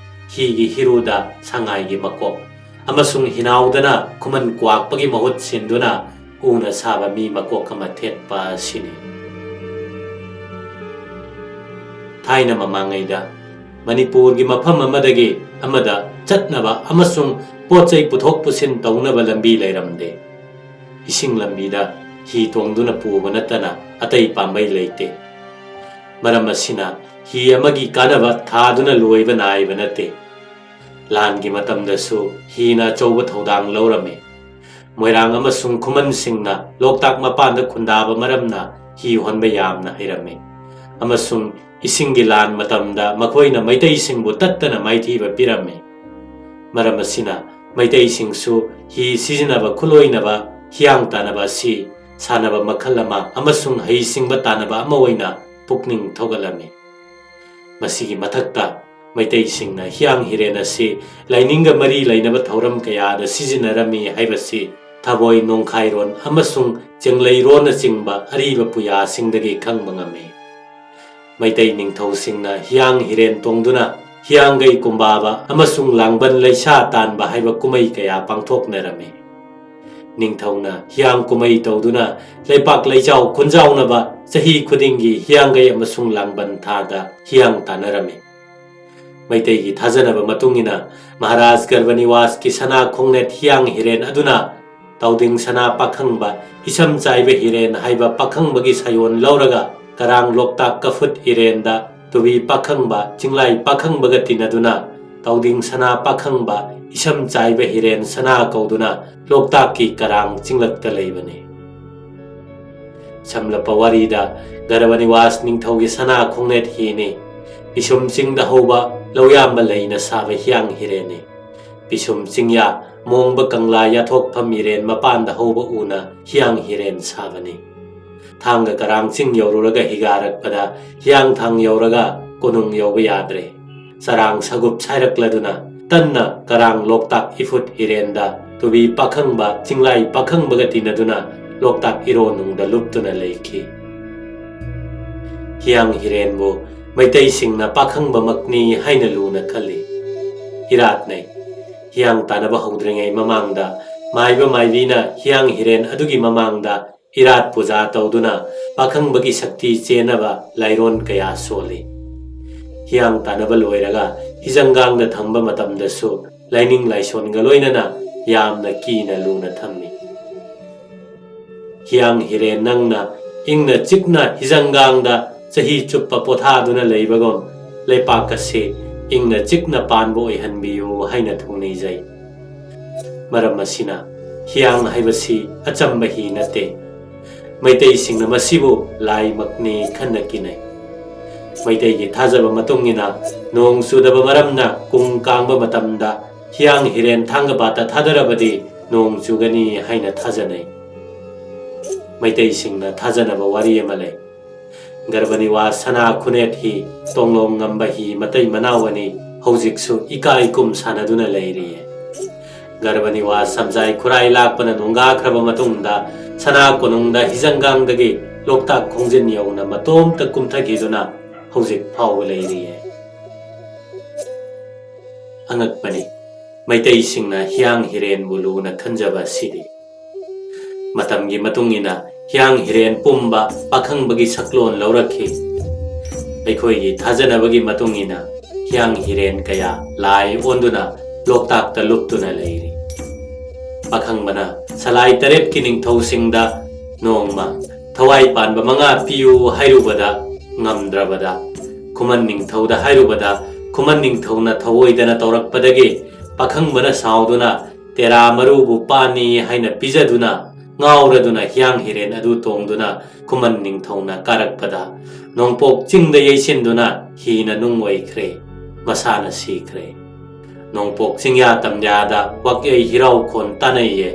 ꯍꯤꯒꯤ ꯍꯤꯔꯨꯗ ꯁꯉꯥꯏꯒꯤ ꯃꯀꯣꯛ ꯑꯃꯁꯨꯡ ꯍꯤꯅꯥꯎꯗꯅ ꯈꯨꯃꯟ ꯀ꯭ꯋꯥꯛꯄꯒꯤ ꯃꯍꯨꯠ ꯁꯤꯟꯗꯨꯅ ꯎꯅ ꯁꯥꯕ ꯃꯤ ꯃꯀꯣꯛ ꯑꯃ ꯊꯦꯠꯄ ꯑꯁꯤꯅꯤ꯫ ꯊꯥꯏꯅ ꯃꯃꯥꯡꯉꯩꯗ ꯃꯅꯤꯄꯨꯔꯒꯤ ꯃꯐꯝ ꯑꯃꯗꯒꯤ ꯑꯃꯗ ꯆꯠꯅꯕ ꯑꯃꯁꯨꯡ ꯄꯣꯠꯆꯩ ꯄꯨꯊꯣꯛ ꯄꯨꯁꯤꯟ ꯇꯧꯅꯕ ꯂꯝꯕꯤ ꯂꯩꯔꯝꯗꯦ꯫ ꯏꯁꯤꯡ ꯂꯝꯕꯤꯗ ꯍꯤ ꯇꯣꯡꯗꯨꯅ ꯄꯨꯕ ꯅꯠꯇꯅ ꯑꯇꯩ ꯄꯥꯝꯕꯩ ꯂꯩꯇꯦ꯫ ꯃꯔꯝ ꯑꯁꯤꯅ ꯍꯤ ꯑꯃꯒꯤ ꯀꯥꯟꯅꯕ ꯊꯥꯗꯨꯅ ꯂꯣꯏꯕ ꯅꯥꯏꯕ ꯅꯠꯇꯦ꯫ ꯂꯥꯟꯒꯤ ꯃꯇꯝꯗꯁꯨ ꯍꯤꯅ ꯑꯆꯧꯕ ꯊꯧꯗꯥꯡ ꯂꯧꯔꯝꯃꯤ꯫ ꯃꯣꯏꯔꯥꯡ ꯑꯃꯁꯨꯡ ꯈꯨꯃꯟꯁꯤꯡꯅ ꯂꯣꯛꯇꯥꯛ ꯃꯄꯥꯟꯗ ꯈꯨꯟꯗꯥꯕ ꯃꯔꯝꯅ ꯍꯤ ꯍꯣꯟꯕ ꯌꯥꯝꯅ ꯍꯩꯔꯝꯃꯤ ꯑꯃꯁꯨꯡ ꯏꯁꯤꯡꯒꯤ ꯂꯥꯟ ꯃꯇꯝꯗ ꯃꯈꯣꯏꯅ ꯃꯩꯇꯩꯁꯤꯡꯕꯨ ꯇꯠꯇꯅ ꯃꯥꯏꯊꯤꯕ ꯄꯤꯔꯝꯃꯤ꯫ ꯃꯔꯝ ꯑꯁꯤꯅ ꯃꯩꯇꯩꯁꯤꯡꯁꯨ ꯍꯤ ꯁꯤꯖꯤꯟꯅꯕ ꯈꯨꯠꯂꯣꯏꯅꯕ ꯍꯤꯌꯥꯡ ꯇꯥꯟꯅꯕ ꯑꯁꯤ ꯁꯥꯟꯅꯕ ꯃꯈꯜ ꯑꯃ ꯑꯃꯁꯨꯡ ꯍꯩꯁꯤꯡꯕ ꯇꯥꯟꯅꯕ ꯑꯃ ꯑꯣꯏꯅ ꯄꯨꯛꯅꯤꯡ ꯊꯧꯒꯠꯂꯝꯃꯤ꯫ ꯃꯁꯤꯒꯤ ꯃꯊꯛꯇ ꯃꯩꯇꯩꯁꯤꯡꯅ ꯍꯤꯌꯥꯡ ꯍꯤꯔꯦꯟ ꯑꯁꯤ ꯂꯥꯏꯅꯤꯡꯒ ꯃꯔꯤ ꯂꯩꯅꯕ ꯊꯧꯔꯝ ꯀꯌꯥꯗ ꯁꯤꯖꯤꯟꯅꯔꯝꯃꯤ ꯍꯥꯏꯕꯁꯤ ꯊꯕꯣꯏ ꯅꯣꯡꯈꯥꯏꯔꯣꯟ ꯑꯃꯁꯨꯡ ꯆꯦꯡꯂꯩꯔꯣꯟꯅꯆꯤꯡꯕ ꯑꯔꯤꯕ ꯄꯨꯌꯥꯁꯤꯡꯗꯒꯤ ꯈꯪꯕ ꯉꯝꯃꯤ꯫ ꯃꯩꯇꯩ ꯅꯤꯡꯊꯧꯁꯤꯡꯅ ꯍꯤꯌꯥꯡ ꯍꯤꯔꯦꯟ ꯇꯣꯡꯗꯨꯅ ꯍꯤꯌꯥꯡꯒꯩ ꯀꯨꯝꯕꯥꯕ ꯑꯃꯁꯨꯡ ꯂꯥꯡꯕꯟ ꯂꯩꯁꯥ ꯇꯥꯟꯕ ꯍꯥꯏꯕ ꯀꯨꯝꯍꯩ ꯀꯌꯥ ꯄꯥꯡꯊꯣꯛꯅꯔꯝꯃꯤ꯫ ꯅꯤꯡꯊꯧꯅ ꯍꯤꯌꯥꯡ ꯀꯨꯝꯍꯩ ꯇꯧꯗꯨꯅ ꯂꯩꯄꯥꯛ ꯂꯩꯆꯥꯎ ꯈꯨꯟꯖꯥꯎꯅꯕ ꯆꯍꯤ ꯈꯨꯗꯤꯡꯒꯤ ꯍꯤꯌꯥꯡꯒꯩ ꯑꯃꯁꯨꯡ ꯂꯥꯡꯕꯟ ꯊꯥꯗ ꯍꯤꯌꯥꯡ ꯇꯥꯟꯅꯔꯝꯃꯤ꯫ ꯃꯩꯇꯩꯒꯤ ꯊꯥꯖꯅꯕ ꯃꯇꯨꯡꯏꯟꯅ ꯃꯍꯥꯔꯥꯖ ꯒꯔꯚꯅꯤꯋꯥꯁꯀꯤ ꯁꯅꯥ ꯈꯣꯡꯅꯦꯠ ꯍꯤꯌꯥꯡ ꯍꯤꯔꯦꯟ ꯑꯗꯨꯅ ꯇꯥꯎꯗꯤꯡ ꯁꯅꯥ ꯄꯥꯈꯪꯕ ꯏꯁꯝ ꯆꯥꯏꯕ ꯍꯤꯔꯦꯟ ꯍꯥꯏꯕ ꯄꯥꯈꯪꯕꯒꯤ ꯁꯥꯌꯣꯟ ꯂꯧꯔꯒ ꯀꯔꯥꯡ ꯂꯣꯛꯇꯥꯛ ꯀꯐꯨꯠ ꯏꯔꯦꯟꯗ ꯇꯨꯕꯤ ꯄꯥꯈꯪꯕ ꯆꯤꯡꯂꯥꯏ ꯄꯥꯈꯪꯕꯒ ꯇꯤꯟꯅꯗꯨꯅ ꯇꯥꯎꯗꯤꯡ ꯁꯅꯥ ꯄꯥꯈꯪꯕ ꯏꯁꯝ ꯆꯥꯏꯕ ꯍꯤꯔꯦꯟ ꯁꯅꯥ ꯀꯧꯗꯨꯅ ꯂꯣꯛꯇꯥꯛꯀꯤ ꯀꯔꯥꯡ ꯆꯤꯡꯂꯛꯇ ꯂꯩꯕꯅꯤ꯫ ꯁꯝꯂꯞꯄ ꯋꯥꯔꯤꯗ ꯒꯔꯚꯅꯤꯋꯥꯁ ꯅꯤꯡꯊꯧꯒꯤ ꯁꯅꯥ ꯈꯣꯡꯅꯦꯠ ꯍꯤꯅꯤ꯫ ꯄꯤꯁꯨꯝ ꯆꯤꯡꯗ ꯍꯧꯕ ꯂꯧꯌꯥꯝꯕ ꯂꯩꯅ ꯁꯥꯕ ꯍꯤꯌꯥꯡ ꯍꯤꯔꯦꯟꯅꯤ꯫ ꯄꯤꯁꯨꯝ ꯆꯤꯡꯌꯥ ꯃꯣꯡꯕ ꯀꯪꯂꯥ ꯌꯥꯊꯣꯛꯐꯝ ꯏꯔꯦꯟ ꯃꯄꯥꯟꯗ ꯍꯧꯕ ꯎꯅ ꯍꯤꯌꯥꯡ ꯍꯤꯔꯦꯟ ꯁꯥꯕꯅꯤ꯫ ꯊꯥꯡꯒ ꯀꯔꯥꯡ ꯆꯤꯡ ꯌꯧꯔꯨꯔꯒ ꯍꯤꯒꯥꯔꯛꯄꯗ ꯍꯤꯌꯥꯡꯊꯥꯡ ꯌꯧꯔꯒ ꯀꯣꯅꯨꯡ ꯌꯧꯕ ꯌꯥꯗ꯭ꯔꯦ꯫ ꯆꯔꯥꯡ ꯁꯒꯨꯞ ꯁꯥꯏꯔꯛꯂꯗꯨꯅ ꯇꯟꯅ ꯀꯔꯥꯡ ꯂꯣꯛꯇꯥꯛ ꯏꯐꯨꯠ ꯏꯔꯦꯟꯗ ꯇꯨꯕꯤ ꯄꯥꯈꯪꯕ ꯆꯤꯡꯂꯥꯏ ꯄꯥꯈꯪꯕꯒ ꯇꯤꯟꯅꯗꯨꯅ ꯂꯣꯛꯇꯥꯛ ꯏꯔꯣꯟꯅꯨꯡꯗ ꯂꯨꯞꯇꯨꯅ ꯂꯩꯈꯤ꯫ ꯍꯤꯌꯥꯡ ꯍꯤꯔꯦꯟꯕꯨ ꯃꯩꯇꯩꯁꯤꯡꯅ ꯄꯥꯈꯪꯕꯃꯛꯅꯤ ꯍꯥꯏꯅ ꯂꯨꯅ ꯈꯜꯂꯤ꯫ ꯏꯔꯥꯠꯅꯩ꯫ ꯍꯤꯌꯥꯡ ꯇꯥꯟꯅꯕ ꯍꯧꯗ꯭ꯔꯤꯉꯩ ꯃꯃꯥꯡꯗ ꯃꯥꯏꯕ ꯃꯥꯏꯕꯤꯅ ꯍꯤꯌꯥꯡ ꯍꯤꯔꯦꯟ ꯑꯗꯨꯒꯤ ꯃꯃꯥꯡꯗ ꯏꯔꯥꯠ ꯄꯨꯖꯥ ꯇꯧꯗꯨꯅ ꯄꯥꯈꯪꯕꯒꯤ ꯁꯛꯇꯤ ꯆꯦꯟꯅꯕ ꯂꯥꯏꯔꯣꯟ ꯀꯌꯥ ꯁꯣꯜꯂꯤ꯫ ꯍꯤꯌꯥꯡ ꯇꯥꯟꯅꯕ ꯂꯣꯏꯔꯒ ꯍꯤꯖꯪꯒꯥꯡꯗ ꯊꯝꯕ ꯃꯇꯝꯗꯁꯨ ꯂꯥꯏꯅꯤꯡ ꯂꯥꯏꯁꯣꯟꯒ ꯂꯣꯏꯅꯅ ꯌꯥꯝꯅ ꯀꯤꯅ ꯂꯨꯅ ꯊꯝꯃꯤ꯫ ꯍꯤꯌꯥꯡ ꯍꯤꯔꯦꯟ ꯅꯪꯅ ꯏꯪꯅ ꯆꯤꯛꯅ ꯍꯤꯖꯪꯒꯥꯡꯗ ꯆꯍꯤ ꯆꯨꯞꯄ ꯄꯣꯊꯥꯗꯨꯅ ꯂꯩꯕꯒꯨꯝ ꯂꯩꯄꯥꯛ ꯑꯁꯤ ꯏꯪꯅ ꯆꯤꯛꯅ ꯄꯥꯟꯕ ꯑꯣꯏꯍꯟꯕꯤꯌꯨ ꯍꯥꯏꯅ ꯊꯧꯅꯤꯖꯩ꯫ ꯃꯔꯝ ꯑꯁꯤꯅ ꯍꯤꯌꯥꯡ ꯍꯥꯏꯕꯁꯤ ꯑꯆꯝꯕ ꯍꯤ ꯅꯠꯇꯦ꯫ ꯃꯩꯇꯩꯁꯤꯡꯅ ꯃꯁꯤꯕꯨ ꯂꯥꯏꯃꯛꯅꯤ ꯈꯟꯅ ꯀꯤꯅꯩ꯫ ꯃꯩꯇꯩꯒꯤ ꯊꯥꯖꯕ ꯃꯇꯨꯡꯏꯟꯅ ꯅꯣꯡ ꯆꯨꯗꯕ ꯃꯔꯝꯅ ꯀꯨꯡ ꯀꯥꯡꯕ ꯃꯇꯝꯗ ꯍꯤꯌꯥꯡ ꯍꯤꯔꯦꯟ ꯊꯥꯡꯒꯄꯥꯠꯇ ꯊꯥꯗꯔꯕꯗꯤ ꯅꯣꯡ ꯆꯨꯒꯅꯤ ꯍꯥꯏꯅ ꯊꯥꯖꯅꯩ꯫ ꯃꯩꯇꯩꯁꯤꯡꯅ ꯊꯥꯖꯅꯕ ꯋꯥꯔꯤ ꯑꯃ ꯂꯩ꯫ ꯒꯔꯚꯅꯤꯋꯥꯁ ꯁꯅꯥ ꯈꯨꯅꯦꯠ ꯍꯤ ꯇꯣꯡꯂꯣꯝ ꯉꯝꯕ ꯍꯤ ꯃꯇꯩ ꯃꯅꯥꯎ ꯑꯅꯤ ꯍꯧꯖꯤꯛꯁꯨ ꯏꯀꯥꯏ ꯀꯨꯝ ꯁꯥꯟꯅꯗꯨꯅ ꯂꯩꯔꯤꯌꯦ꯫ ꯒꯔꯚꯅꯤꯋꯥꯁ ꯁꯝꯖꯥꯏ ꯈꯨꯔꯥꯏ ꯂꯥꯛꯄꯅ ꯅꯣꯡꯒꯥꯈ꯭ꯔꯕ ꯃꯇꯨꯡꯗ ꯁꯅꯥ ꯀꯣꯅꯨꯡꯗ ꯍꯤꯖꯪꯒꯥꯡꯗꯒꯤ ꯂꯣꯛꯇꯥꯛ ꯈꯣꯡꯖꯤꯟ ꯌꯧꯅ ꯃꯇꯣꯝꯇ ꯀꯨꯝꯊꯈꯤꯗꯨꯅ ꯍꯧꯖꯤꯛ ꯐꯥꯎꯕ ꯂꯩꯔꯤꯌꯦ꯫ ꯑꯉꯛꯄꯅꯤ ꯃꯩꯇꯩꯁꯤꯡꯅ ꯍꯤꯌꯥꯡ ꯍꯤꯔꯦꯟꯕꯨ ꯂꯨꯅ ꯈꯟꯖꯕ ꯑꯁꯤꯗꯤ꯫ ꯃꯇꯝꯒꯤ ꯃꯇꯨꯡꯏꯟꯅ ꯍꯤꯌꯥꯡ ꯍꯤꯔꯦꯟ ꯄꯨꯝꯕ ꯄꯥꯈꯪꯕꯒꯤ ꯁꯛꯂꯣꯟ ꯂꯧꯔꯛꯈꯤ꯫ ꯑꯩꯈꯣꯏꯒꯤ ꯊꯥꯖꯅꯕꯒꯤ ꯃꯇꯨꯡꯏꯟꯅ ꯍꯤꯌꯥꯡ ꯍꯤꯔꯦꯟ ꯀꯌꯥ ꯂꯥꯏ ꯑꯣꯟꯗꯨꯅ ꯂꯣꯛꯇꯥꯛꯇ ꯂꯨꯞꯇꯨꯅ ꯂꯩꯔꯤ꯫ ꯄꯥꯈꯪꯕꯅ ꯁꯂꯥꯏ ꯇꯔꯦꯠꯀꯤ ꯅꯤꯡꯊꯧꯁꯤꯡꯗ ꯅꯣꯡꯃ ꯊꯋꯥꯏ ꯄꯥꯟꯕ 5 ꯄꯤꯌꯨ ꯍꯥꯏꯔꯨꯕꯗ ꯉꯝꯗ꯭ꯔꯕꯗ ꯈꯨꯃꯟ ꯅꯤꯡꯊꯧꯗ ꯍꯥꯏꯔꯨꯕꯗ ꯈꯨꯃꯟ ꯅꯤꯡꯊꯧꯅ ꯊꯧꯑꯣꯏꯗꯅ ꯇꯧꯔꯛꯄꯗꯒꯤ ꯄꯥꯈꯪꯕꯅ ꯁꯥꯎꯗꯨꯅ ꯇꯦꯔꯥ ꯃꯔꯨꯕꯨ ꯄꯥꯅꯤ ꯍꯥꯏꯅ ꯄꯤꯖꯗꯨꯅ ꯉꯥꯎꯔꯗꯨꯅ ꯍꯤꯌꯥꯡ ꯍꯤꯔꯦꯟ ꯑꯗꯨ ꯇꯣꯡꯗꯨꯅ ꯈꯨꯃꯟ ꯅꯤꯡꯊꯧꯅ ꯀꯥꯔꯛꯄꯗ ꯅꯣꯡꯄꯣꯛ ꯆꯤꯡꯗ ꯌꯩꯁꯤꯟꯗꯨꯅ ꯍꯤꯅ ꯅꯨꯡ ꯑꯣꯏꯈ꯭ꯔꯦ, ꯃꯁꯥꯅ ꯁꯤꯈ꯭ꯔꯦ꯫ ꯅꯣꯡꯄꯣꯛ ꯆꯤꯡꯌꯥ ꯇꯝꯌꯥꯗ ꯋꯥꯛꯌꯩ ꯍꯤꯔꯥꯎꯈꯣꯟ ꯇꯥꯅꯩꯌꯦ,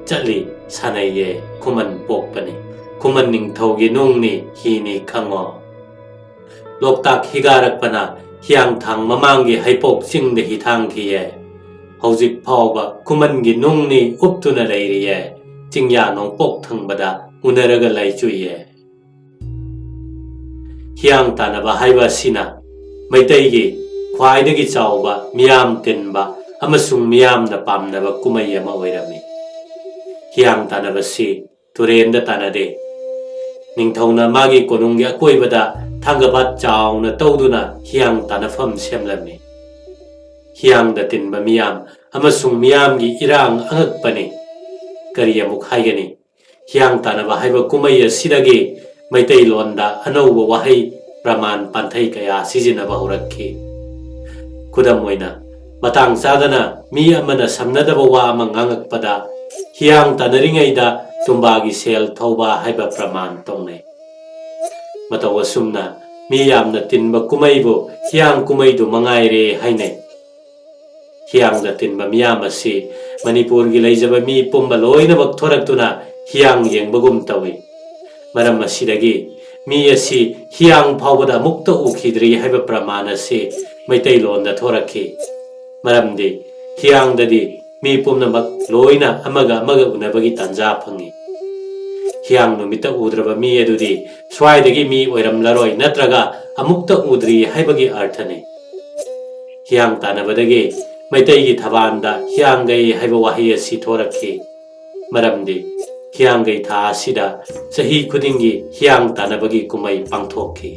ꯆꯠꯂꯤ ꯁꯥꯟꯅꯩꯌꯦ ꯈꯨꯃꯟ ꯄꯣꯛꯄꯅꯤ, ꯈꯨꯃꯟ ꯅꯤꯡꯊꯧꯒꯤ ꯅꯨꯡꯅꯤ ꯍꯤꯅꯤ ꯈꯪꯉꯣ꯫ ꯂꯣꯛꯇꯥꯛ ꯍꯤꯒꯥꯔꯛꯄꯅ hiang thang mamangi haipok chingda hi thang thiye hojik phawba kumangi nungni uptuna leiriye chingya nong pok thangbada unaraga laichuye hiang tanaba haiba sina maitaigi khwaidagi chawba miyam tinba amasung miyamna pamnaba kumai ama oirami hiang tanaba si turenda tanade ningthawna magi konunggi akoibada thanggabat chawna tawduna hiang tanafam semlami hiang da tinba miyam amasung miyamgi irang angakpani kari amuk haigani hiang tanaba haiba kumai asidagi Maitaylonda anauba wahai praman panthai kaya sizinaba horakhi khudam oina matang chadana mi amana samnadaba wa ama ngangakpada hiang tanaringaida tumbagi sel thauba haiba praman tongnai matawa sumna mi yamna tinba kumaibu hiang kumaidu mangaire hainai hiang da tinba miyam asi manipur gi leijaba mi pumba loina bak thoraktuna hiang yengbagum tawi maram asidagi mi asi hiang phawbada mukta ukhidri haiba praman asi Maitaylonda thorakhi maramdi hiang dadi mi pumnamak loina amaga unabagi tanja phangi hiang numita udraba mi adudi swaidagi mi oiramlaroi natraga amukta udri haibagi arthane hiang tanabadagi Maitaygi thabanda hianggai haiba wahi asi thorakhi maramdi hianggai tha asida sahi khudingi hiang tanabagi kumai pangthokhi